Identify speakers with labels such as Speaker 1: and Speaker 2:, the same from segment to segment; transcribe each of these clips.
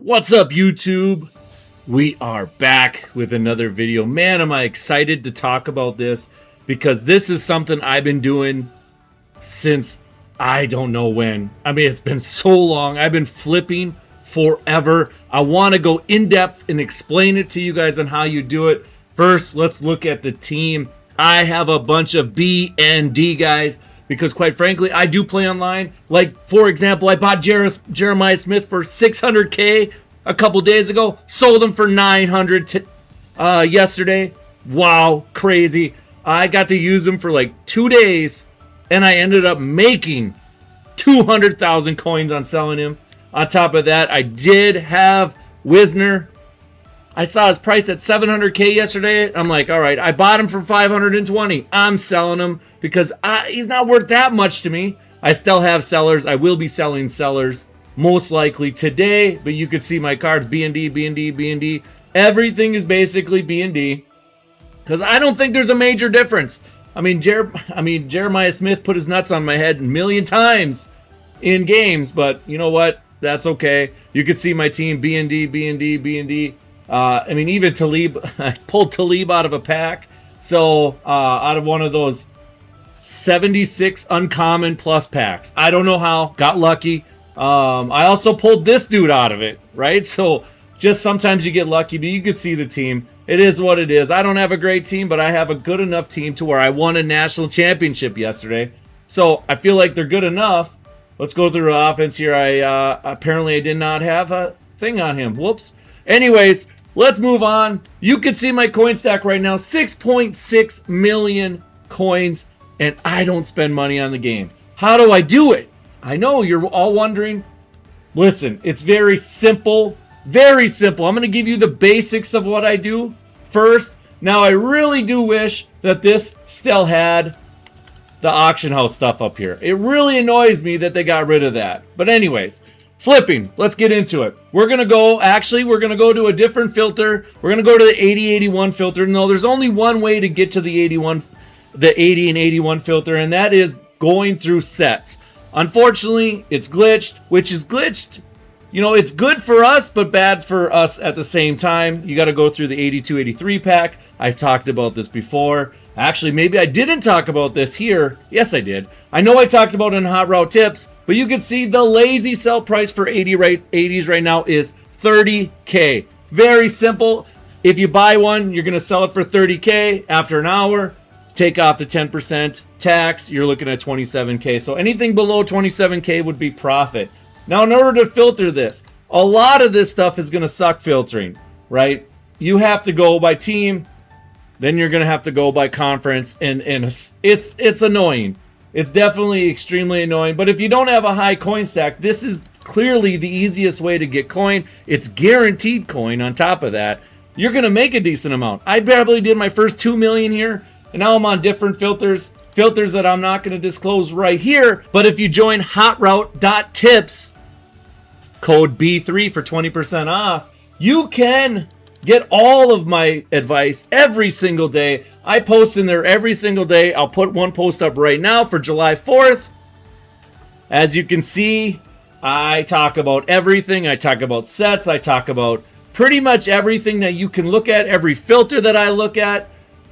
Speaker 1: What's up, YouTube? We are back with another video. Man, am I excited to talk about this, because this is something I've been doing since I don't know when. I mean, it's been so long. I've been flipping forever. I want to go in depth and explain it to you guys on how you do it. First, let's look at the team. I have a bunch of B and D guys because, quite frankly, I do play online. Like, for example, I bought Jeremiah Smith for $600K a couple days ago. Sold him for $900 yesterday. Wow, crazy. I got to use him for like 2 days, and I ended up making 200,000 coins on selling him. On top of that, I did have Wisner. I saw his price at $700K yesterday. I'm like, all right, I bought him for $520. I'm selling him because he's not worth that much to me. I still have sellers. I will be selling sellers most likely today, but you could see my cards B and D, B and D, B and D. Everything is basically B and D because I don't think there's a major difference. I mean, Jeremiah Smith put his nuts on my head a million times in games, but you know what? That's okay. You can see my team B and D, B and D, B and D. I mean, even Talib, I pulled Talib out of a pack. So, out of one of those 76 uncommon plus packs. I don't know how, got lucky. I also pulled this dude out of it, right? So, just sometimes you get lucky, but you can see the team. It is what it is. I don't have a great team, but I have a good enough team to where I won a national championship yesterday. So, I feel like they're good enough. Let's go through the offense here. Apparently I did not have a thing on him. Whoops. Anyways, let's move on. You can see my coin stack right now, 6.6 million coins, and I don't spend money on the game. How do I do it? I know you're all wondering. Listen, it's very simple. Very simple. I'm going to give you the basics of what I do first. Now, I really do wish that this still had the auction house stuff up here. It really annoys me that they got rid of that. But anyways, flipping, let's get into it. We're going to go to a different filter. We're going to go to the 80-81 filter. No, there's only one way to get to the 80 and 81 filter, and that is going through sets. Unfortunately, it's glitched, which is glitched. You know, it's good for us, but bad for us at the same time. You got to go through the 82-83 pack. I've talked about this before. Actually, maybe I didn't talk about this here. Yes, I did. I know I talked about it in Hot Route Tips, but you can see the lazy sell price for 80s right now is $30K. Very simple. If you buy one, you're going to sell it for $30K. After an hour, take off the 10% tax, you're looking at $27K. So anything below $27K would be profit. Now, in order to filter this, a lot of this stuff is going to suck filtering, right? You have to go by team. Then you're going to have to go by conference, and it's annoying. It's definitely extremely annoying. But if you don't have a high coin stack, this is clearly the easiest way to get coin. It's guaranteed coin on top of that. You're going to make a decent amount. I probably did my first 2 million here, and now I'm on different filters that I'm not going to disclose right here. But if you join hotroute.tips, code B3 for 20% off, you can get all of my advice every single day. I post in there every single day. I'll put one post up right now for July 4th. As you can see, I talk about everything. I talk about sets. I talk about pretty much everything that you can look at, every filter that I look at,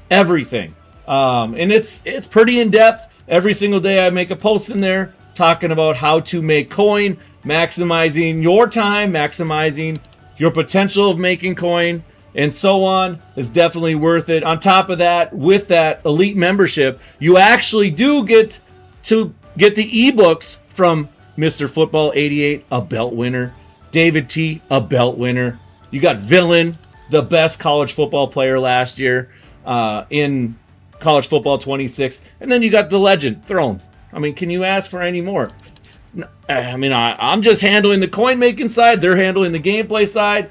Speaker 1: everything. And it's pretty in-depth. Every single day I make a post in there talking about how to make coin, maximizing your time, maximizing your potential of making coin, and so on. Is definitely worth it. On top of that, with that elite membership, you actually do get to get the ebooks from Mr. Football 88, a belt winner, David T, a belt winner. You got Villain, the best college football player last year in college football 26, and then you got the legend Throne. I mean, can you ask for any more? I mean, I'm just handling the coin making side. They're handling the gameplay side.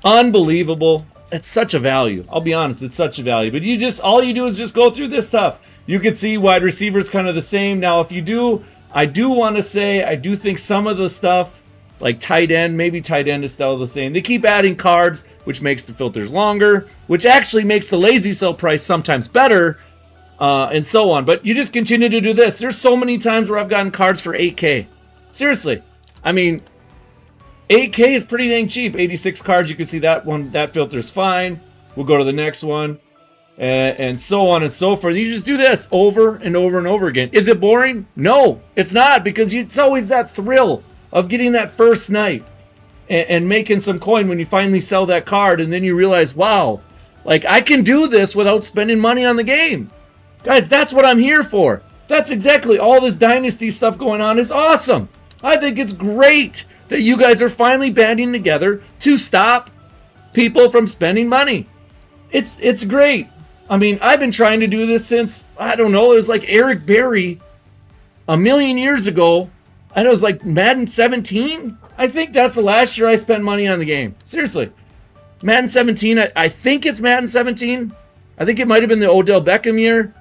Speaker 1: Unbelievable. It's such a value. I'll be honest, it's such a value. But all you do is just go through this stuff. You can see wide receivers kind of the same. Now, if you do, I do want to say, I do think some of the stuff, like tight end, maybe tight end is still the same. They keep adding cards, which makes the filters longer, which actually makes the lazy sell price sometimes better, and so on. But you just continue to do this. There's so many times where I've gotten cards for 8K. Seriously. I mean, 8K is pretty dang cheap. 86 cards, you can see that one, that filter's fine. We'll go to the next one, and so on and so forth. You just do this over and over and over again. Is it boring? No, it's not, because it's always that thrill of getting that first snipe and making some coin when you finally sell that card, and then you realize, wow, like I can do this without spending money on the game. Guys, that's what I'm here for. That's exactly all this Dynasty stuff going on is awesome. I think it's great that you guys are finally banding together to stop people from spending money. It's great. I mean, I've been trying to do this since, I don't know, it was like Eric Berry a million years ago. And it was like Madden 17. I think that's the last year I spent money on the game. Seriously. Madden 17, I think it's Madden 17. I think it might have been the Odell Beckham year.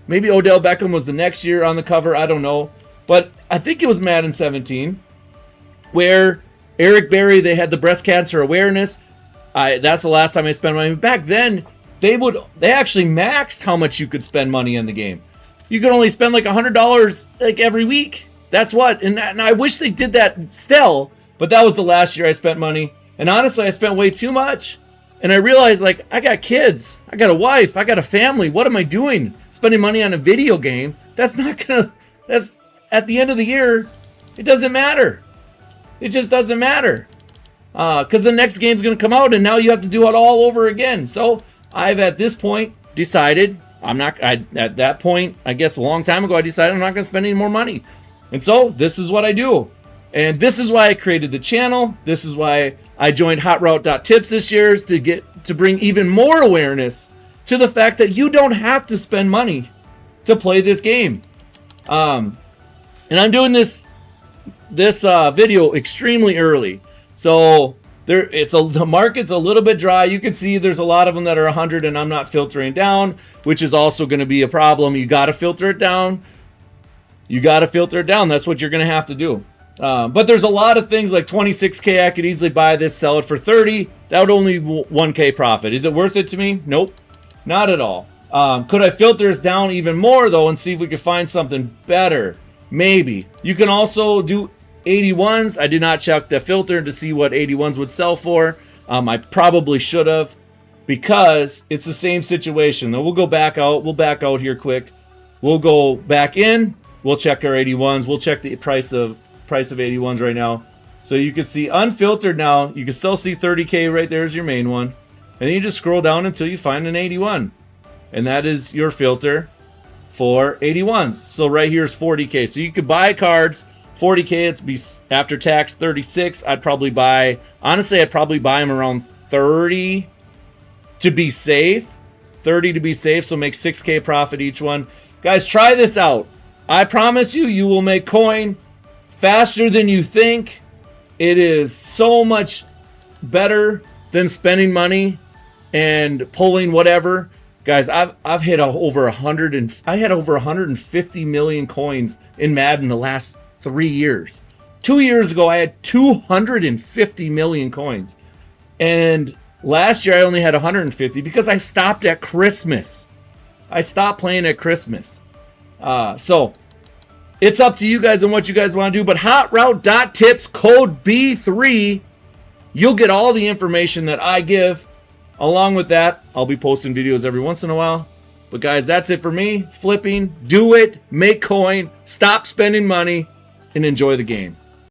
Speaker 1: Maybe Odell Beckham was the next year on the cover. I don't know. But I think it was Madden 17, where Eric Berry, they had the breast cancer awareness. That's the last time I spent money. Back then, they actually maxed how much you could spend money in the game. You could only spend like $100 like every week. That's what. And I wish they did that still, but that was the last year I spent money. And honestly, I spent way too much. And I realized, like, I got kids, I got a wife, I got a family. What am I doing? Spending money on a video game? That's at the end of the year, it doesn't matter. It just doesn't matter. Because the next game's going to come out, and now you have to do it all over again. So I've, at this point, decided at that point, I guess a long time ago, I decided I'm not going to spend any more money. And so this is what I do. And this is why I created the channel. This is why I joined HotRoute.tips this year, is to bring even more awareness to the fact that you don't have to spend money to play this game. And I'm doing this video extremely early. So the market's a little bit dry. You can see there's a lot of them that are 100 and I'm not filtering down, which is also going to be a problem. You got to filter it down. That's what you're going to have to do. But there's a lot of things like 26K. I could easily buy this, sell it for 30. That would only 1K profit. Is it worth it to me? Nope, not at all. Could I filter this down even more though and see if we could find something better? Maybe. You can also do 81s. I did not check the filter to see what 81s would sell for. I probably should have, because it's the same situation. Then we'll go back out. We'll back out here quick. We'll go back in. We'll check our 81s. We'll check the price of 81s right now. So you can see unfiltered now. You can still see 30K right there is your main one. And then you just scroll down until you find an 81. And that is your filter for 81s. So right here is 40K. So you could buy cards 40K. It's be after tax 36. I'd probably buy them around 30 to be safe. 30 to be safe. So make 6K profit each one. Guys, try this out. I promise you will make coin faster than you think. It is so much better than spending money and pulling whatever. Guys, I've hit over 150 million coins in Madden the last 3 years. 2 years ago, I had 250 million coins. And last year, I only had 150 because I stopped at Christmas. I stopped playing at Christmas. So it's up to you guys on what you guys want to do. But HotRoute.tips, code B3, you'll get all the information that I give. Along with that, I'll be posting videos every once in a while. But guys, that's it for me. Flipping, do it, make coin, stop spending money, and enjoy the game.